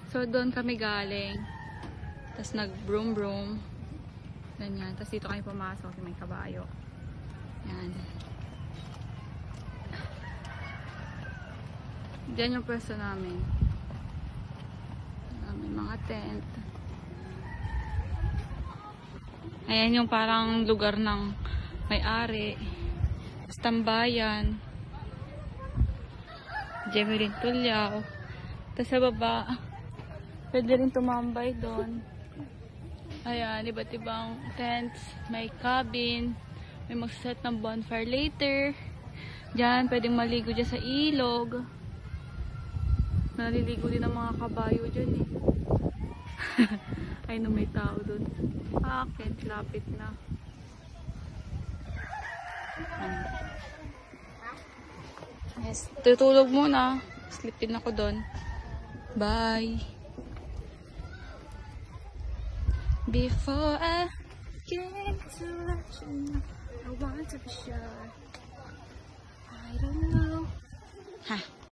So, doon kami galing. Tapos nag-broom-broom. Ganyan. Tapos dito kami pumasok. May kabayo. Yan. Diyan yung pwesto namin. May mga tent. Ayan yung parang lugar ng may-ari. Tambayan. Jemerin Tulyao. Tapos sa baba, pwede rin tumambay doon. Ayan, iba't ibang tents. May cabin. May magsaset ng bonfire later. Diyan, pwedeng maligo dyan sa ilog. Naliligo din ang mga kabayo dyan eh. Ay, no, may tao doon. Akit, lapit na. Yes, tutulog muna. Sleepin ako doon. Bye. Before I get to let you know, I want to be sure.